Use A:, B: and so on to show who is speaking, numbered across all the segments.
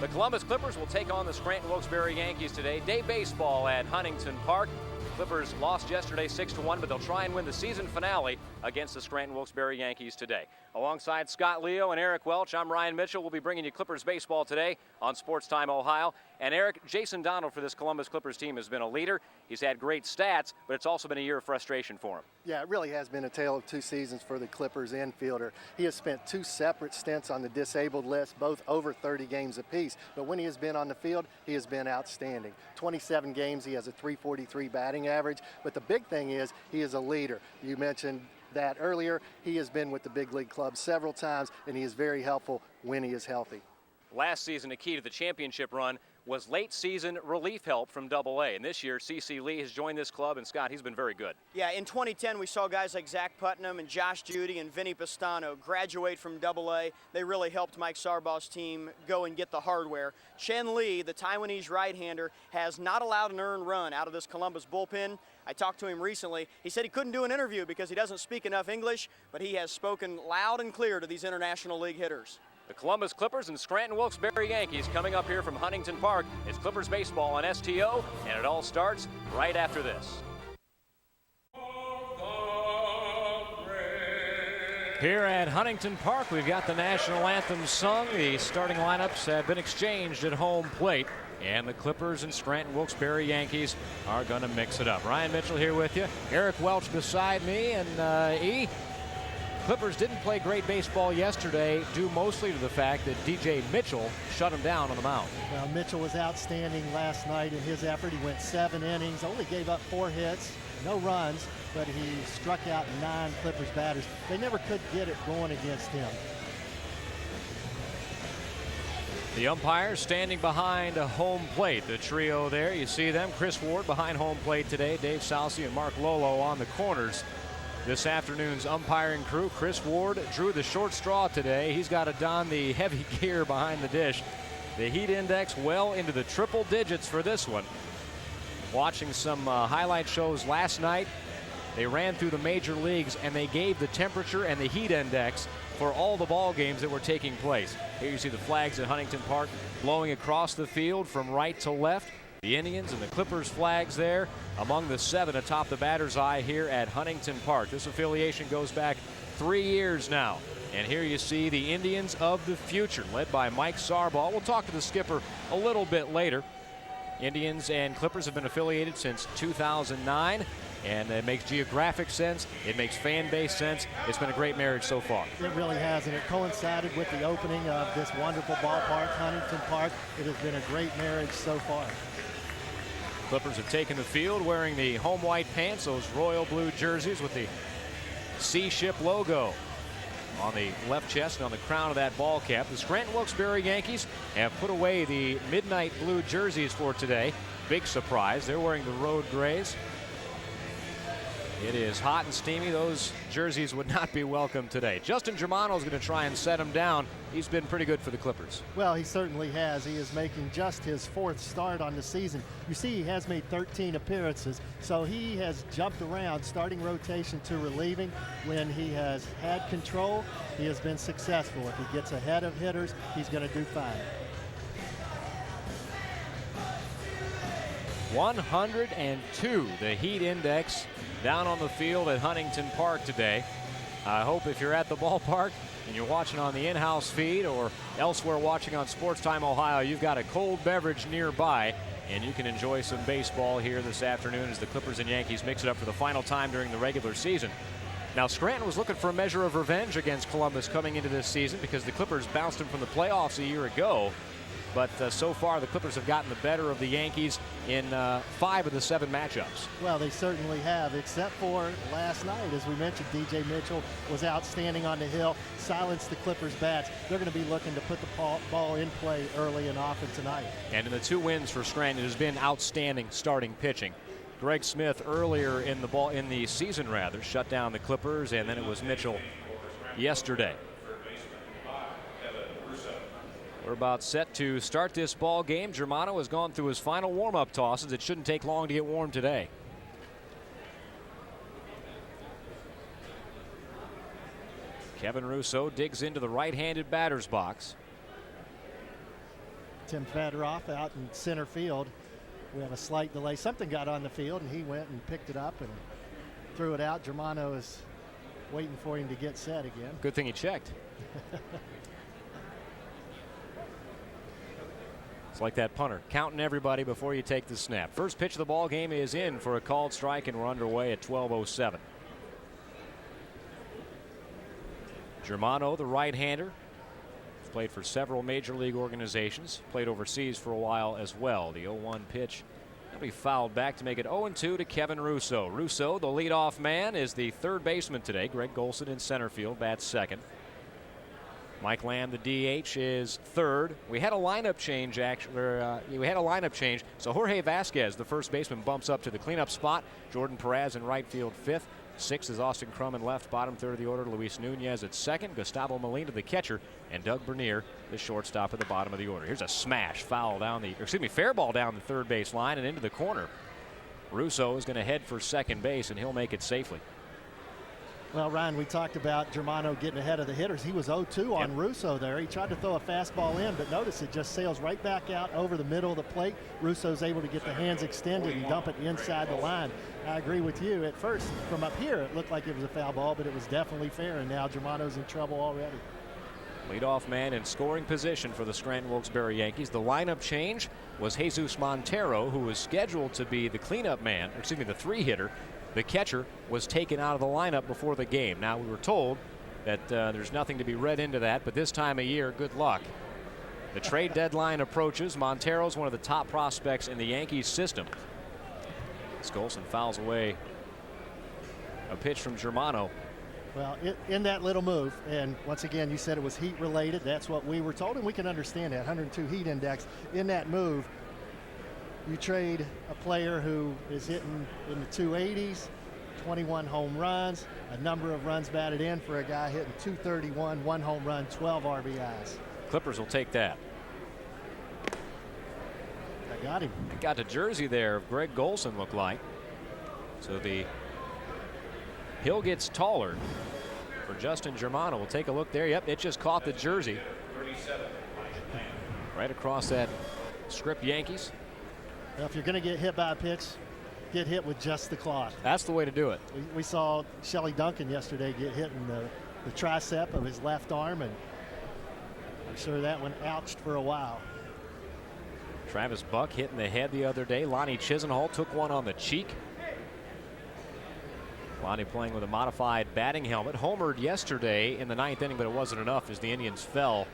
A: The Columbus Clippers will take on the Scranton Wilkes-Barre Yankees today. Day baseball at Huntington Park. Clippers lost yesterday 6-1, but they'll try and win the season finale against the Scranton Wilkes-Barre Yankees today. Alongside Scott Leo and Eric Welch, I'm Ryan Mitchell. We'll be bringing you Clippers baseball today on Sports Time Ohio. And Eric, Jason Donald for this Columbus Clippers team has been a leader. He's had great stats, but it's also been a year of frustration for him.
B: Yeah, it really has been a tale of two seasons for the Clippers infielder. He has spent two separate stints on the disabled list, both over 30 games apiece. But when he has been on the field, he has been outstanding. 27 games, he has a .343 batting average. But the big thing is he is a leader. You mentioned that earlier. He has been with the big league club several times, and he is very helpful when he is healthy.
A: Last season, a key to the championship run was late season relief help from Double-A. And this year, C.C. Lee has joined this club, and Scott, he's been very good.
C: Yeah, in 2010, we saw guys like Zach Putnam and Josh Judy and Vinny Pastano graduate from Double-A. They really helped Mike Sarbaugh's team go and get the hardware. Chen Lee, the Taiwanese right-hander, has not allowed an earned run out of this Columbus bullpen. I talked to him recently. He said he couldn't do an interview because he doesn't speak enough English, but he has spoken loud and clear to these International League hitters.
A: The Columbus Clippers and Scranton Wilkes-Barre Yankees coming up here from Huntington Park. It's Clippers baseball on STO, and it all starts right after this. Here at Huntington Park, we've got the national anthem sung. The starting lineups have been exchanged at home plate, and the Clippers and Scranton Wilkes-Barre Yankees are going to mix it up. Ryan Mitchell here with you. Eric Welch beside me, and Clippers didn't play great baseball yesterday, due mostly to the fact that DJ Mitchell shut him down on the mound.
D: Well, Mitchell was outstanding last night in his effort. He went 7 innings, only gave up 4 hits, no runs, but he struck out 9 Clippers batters. They never could get it going against him.
A: The umpires standing behind a home plate. The trio there, you see them. Chris Ward behind home plate today. Dave Salcy and Mark Lolo on the corners. This afternoon's umpiring crew. Chris Ward drew the short straw today. He's got to don the heavy gear behind the dish. The heat index well into the triple digits for this one. Watching some highlight shows last night, they ran through the major leagues and they gave the temperature and the heat index for all the ball games that were taking place. Here you see the flags at Huntington Park blowing across the field from right to left. The Indians and the Clippers flags there among the 7 atop the batter's eye here at Huntington Park. This affiliation goes back 3 years now. And here you see the Indians of the future, led by Mike Sarbaugh. We'll talk to the skipper a little bit later. Indians and Clippers have been affiliated since 2009, and it makes geographic sense. It makes fan base sense. It's been a great marriage so far.
D: It really has, and it coincided with the opening of this wonderful ballpark, Huntington Park. It has been a great marriage so far.
A: Clippers have taken the field wearing the home white pants, those royal blue jerseys with the Sea Ship logo on the left chest and on the crown of that ball cap. The Scranton Wilkes-Barre Yankees have put away the midnight blue jerseys for today. Big surprise. They're wearing the road grays. It is hot and steamy. Those jerseys would not be welcome today. Justin Germano is going to try and set him down. He's been pretty good for the Clippers.
D: Well, he certainly has. He is making just his 4th start on the season. You see, he has made 13 appearances, so he has jumped around, starting rotation to relieving. When he has had control, he has been successful. If he gets ahead of hitters, he's going to do fine.
A: 102, the heat index down on the field at Huntington Park today. I hope if you're at the ballpark and you're watching on the in-house feed or elsewhere watching on Sports Time Ohio, you've got a cold beverage nearby and you can enjoy some baseball here this afternoon as the Clippers and Yankees mix it up for the final time during the regular season. Now, Scranton was looking for a measure of revenge against Columbus coming into this season because the Clippers bounced them from the playoffs a year ago. But so far, the Clippers have gotten the better of the Yankees in 5 of the 7 matchups.
D: Well, they certainly have, except for last night. As we mentioned, DJ Mitchell was outstanding on the hill, silenced the Clippers' bats. They're going to be looking to put the ball in play early and often tonight.
A: And in the 2 wins for Scranton, it has been outstanding starting pitching. Greg Smith earlier in the season shut down the Clippers, and then it was Mitchell yesterday. We're about set to start this ball game. Germano has gone through his final warm-up tosses. It shouldn't take long to get warm today. Kevin Russo digs into the right-handed batter's box.
D: Tim Fedorov out in center field. We have a slight delay. Something got on the field, and he went and picked it up and threw it out. Germano is waiting for him to get set again.
A: Good thing he checked. It's like that punter, counting everybody before you take the snap. First pitch of the ball game is in for a called strike, and we're underway at 12:07. Germano, the right-hander, played for several major league organizations, played overseas for a while as well. The 0-1 pitch will be fouled back to make it 0-2 to Kevin Russo. Russo, the leadoff man, is the third baseman today. Greg Golson in center field, bats second. Mike Lamb, the DH, is third. We had a lineup change, actually. So Jorge Vasquez, the first baseman, bumps up to the cleanup spot. Jordan Perez in right field, fifth. Sixth is Austin Crum in left, bottom third of the order. Luis Nunez at second. Gustavo Molina, the catcher, and Doug Bernier, the shortstop, at the bottom of the order. Here's a smash foul fair ball down the third base line and into the corner. Russo is going to head for second base, and he'll make it safely.
D: Well, Ryan, we talked about Germano getting ahead of the hitters. He was 0-2 on Russo there. He tried to throw a fastball in, but notice it just sails right back out over the middle of the plate. Russo's able to get the hands extended and dump it inside the line. I agree with you. At first, from up here, it looked like it was a foul ball, but it was definitely fair, and now Germano's in trouble already.
A: Leadoff man in scoring position for the Scranton Wilkes-Barre Yankees. The lineup change was Jesus Montero, who was scheduled to be the cleanup man, the three-hitter. The catcher was taken out of the lineup before the game. Now, we were told that there's nothing to be read into that, but this time of year, good luck. The trade deadline approaches. Montero's one of the top prospects in the Yankees system. Golson fouls away a pitch from Germano.
D: Well, in that little move, and once again, you said it was heat related. That's what we were told, and we can understand that. 102 heat index. In that move, you trade a player who is hitting in the 280s, 21 home runs, a number of runs batted in, for a guy hitting 231, 1 home run, 12 RBIs. Clippers
A: will take that.
D: I got him.
A: Got the jersey there of Greg Golson, looked like. So the hill gets taller for Justin Germano. We'll take a look there. Yep, it just caught the jersey. Right across that script, Yankees.
D: Well, if you're going to get hit by a pitch, get hit with just the cloth.
A: That's the way to do it.
D: We saw Shelley Duncan yesterday get hit in the tricep of his left arm, and I'm sure that one ouched for a while.
A: Travis Buck hit in the head the other day. Lonnie Chisenhall took one on the cheek. Lonnie playing with a modified batting helmet. Homered yesterday in the ninth inning, but it wasn't enough as the Indians fell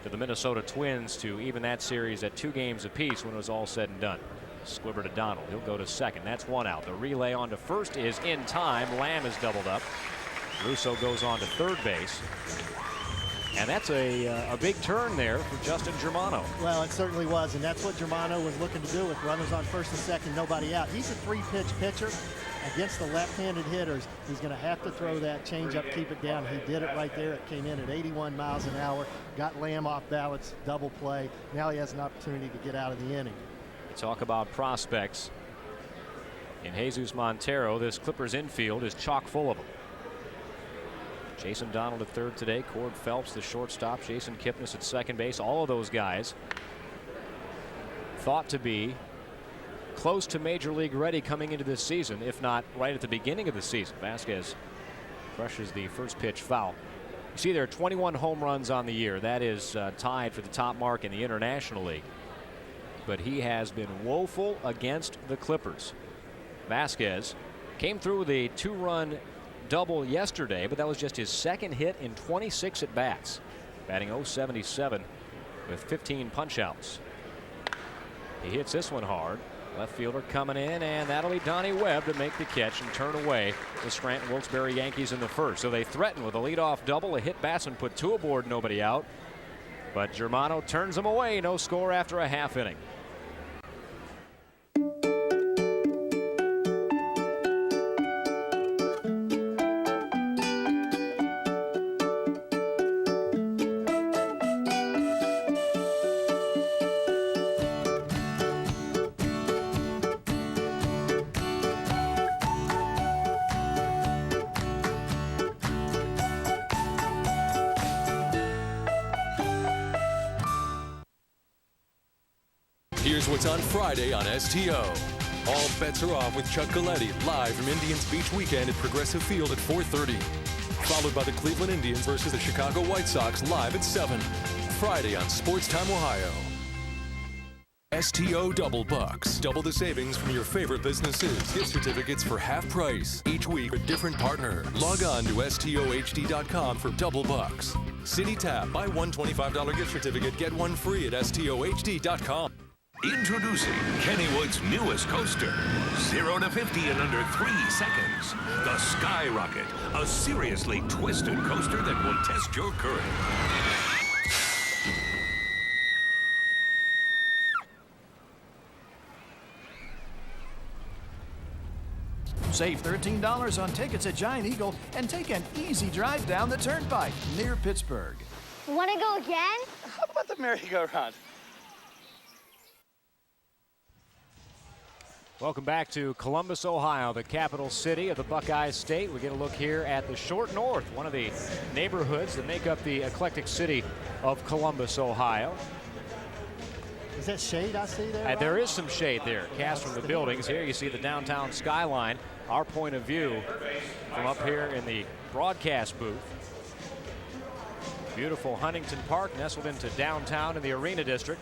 A: to the Minnesota Twins to even that series at 2 games apiece when it was all said and done. Squibber to Donald. He'll go to second. That's one out. The relay on to first is in time. Lamb is doubled up. Russo goes on to third base. And that's a big turn there for Justin Germano.
D: Well, it certainly was, and that's what Germano was looking to do with runners on first and second, nobody out. He's a 3-pitch pitcher. Against the left-handed hitters, he's going to have to throw that changeup, keep it down. He did it right there. It came in at 81 miles an hour, got Lamb off balance, double play. Now he has an opportunity to get out of the inning.
A: Talk about prospects. In Jesus Montero, this Clippers infield is chock full of them. Jason Donald at third today, Cord Phelps the shortstop, Jason Kipnis at second base. All of those guys thought to be close to major league ready coming into this season, if not right at the beginning of the season. Vasquez crushes the first pitch foul. You see there are 21 home runs on the year. That is tied for the top mark in the International League. But he has been woeful against the Clippers. Vasquez came through with a 2-run double yesterday, but that was just his second hit in 26 at bats, batting .077 with 15 punch outs. He hits this one hard. Left fielder coming in, and that'll be Donnie Webb to make the catch and turn away the Scranton Wilkes-Barre Yankees in the first. So they threaten with a leadoff double, a hit Basson, put 2 aboard, nobody out. But Germano turns them away. No score after a half inning.
E: Here's what's on Friday on STO. All bets are off with Chuck Galletti live from Indians Beach Weekend at Progressive Field at 4:30. Followed by the Cleveland Indians versus the Chicago White Sox live at 7. Friday on Sports Time Ohio. STO Double Bucks. Double the savings from your favorite businesses. Gift certificates for half price. Each week, a different partner. Log on to STOHD.com for Double Bucks. City Tap. Buy one $25 gift certificate, get one free at STOHD.com.
F: Introducing Kennywood's newest coaster. 0 to 50 in under 3 seconds. The Skyrocket. A seriously twisted coaster that will test your courage.
G: Save $13 on tickets at Giant Eagle and take an easy drive down the turnpike near Pittsburgh.
H: Want to go again?
I: How about the merry-go-round?
A: Welcome back to Columbus, Ohio, the capital city of the Buckeye State. We get a look here at the Short North, one of the neighborhoods that make up the eclectic city of Columbus, Ohio.
D: Is that shade I see there?
A: There is some shade there, cast from the buildings. Here you see the downtown skyline, our point of view from up here in the broadcast booth. Beautiful Huntington Park nestled into downtown in the Arena District.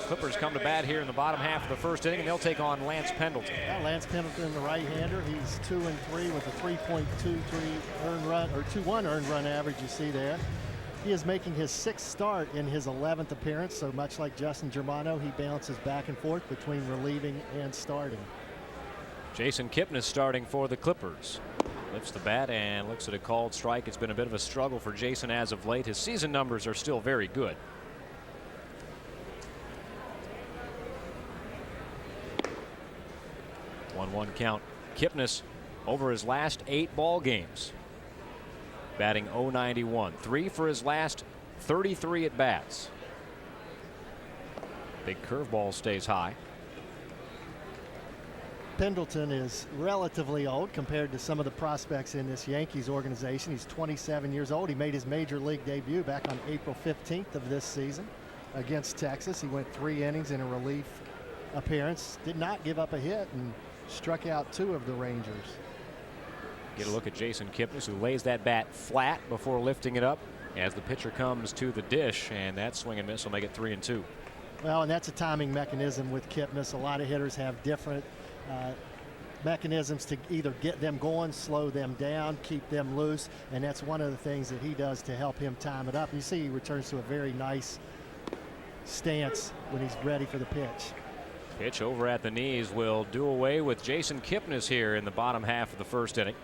A: Clippers come to bat here in the bottom half of the first inning, and they'll take on Lance Pendleton.
D: Yeah, Lance Pendleton, the right-hander, he's 2-3 with a 3.23 earned run or 2.1 earned run average. You see there. He is making his 6th start in his 11th appearance. So much like Justin Germano, he bounces back and forth between relieving and starting.
A: Jason Kipnis starting for the Clippers. Lifts the bat and looks at a called strike. It's been a bit of a struggle for Jason as of late. His season numbers are still very good. 1-1 count. Kipnis over his last 8 ball games, batting .091, 3 for his last 33 at bats. Big curveball stays high.
D: Pendleton is relatively old compared to some of the prospects in this Yankees organization. He's 27 years old. He made his major league debut back on April 15th of this season against Texas. He went 3 innings in a relief appearance, did not give up a hit, and struck out 2 of the Rangers.
A: Get a look at Jason Kipnis, who lays that bat flat before lifting it up as the pitcher comes to the dish, and that swing and miss will make it 3-2.
D: Well, and that's a timing mechanism with Kipnis. A lot of hitters have different mechanisms to either get them going, slow them down, keep them loose, and that's one of the things that he does to help him time it up. You see he returns to a very nice stance when he's ready for the pitch.
A: Pitch over at the knees will do away with Jason Kipnis here in the bottom half of the first inning.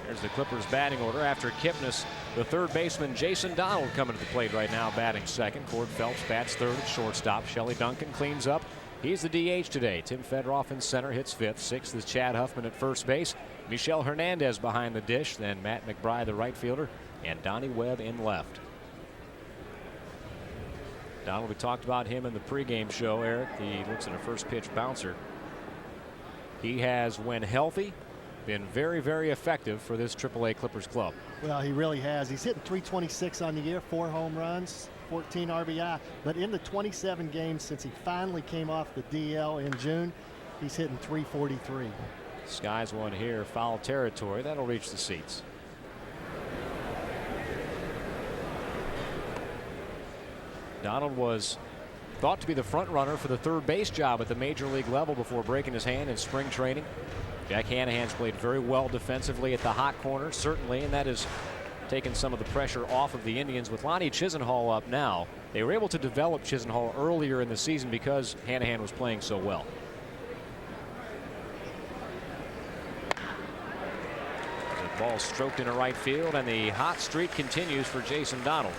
A: There's the Clippers batting order after Kipnis. The third baseman Jason Donald coming to the plate right now, batting second. Cord Phelps bats third at shortstop. Shelley Duncan cleans up. He's the DH today. Tim Fedroff in center hits 5th. 6th is Chad Huffman at first base. Michel Hernandez behind the dish. Then Matt McBride, the right fielder, and Donnie Webb in left. Donald, we talked about him in the pregame show, Eric. He looks at a first pitch bouncer. He has, when healthy, been very, very effective for this AAA Clippers club.
D: Well, he really has. He's hitting .326 on the year, 4 home runs, 14 RBI. But in the 27 games since he finally came off the DL in June, he's hitting .343.
A: Skies one here, foul territory. That'll reach the seats. Donald was thought to be the front runner for the third base job at the major league level before breaking his hand in spring training. Jack Hanahan's played very well defensively at the hot corner, certainly, and that has taken some of the pressure off of the Indians. With Lonnie Chisenhall up now, they were able to develop Chisenhall earlier in the season because Hanahan was playing so well. The ball stroked into right field, and the hot streak continues for Jason Donald.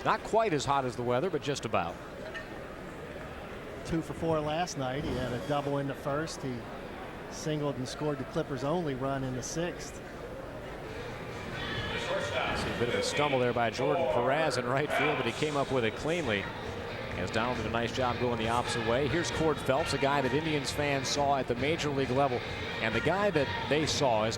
A: Not quite as hot as the weather, but just about.
D: 2 for 4 last night. He had a double in the first. He singled and scored the Clippers' only run in the 6th.
A: See a bit of a stumble there by Jordan Perez in right field, but he came up with it cleanly as Donald did a nice job going the opposite way. Here's Cord Phelps, a guy that Indians fans saw at the major league level, and the guy that they saw is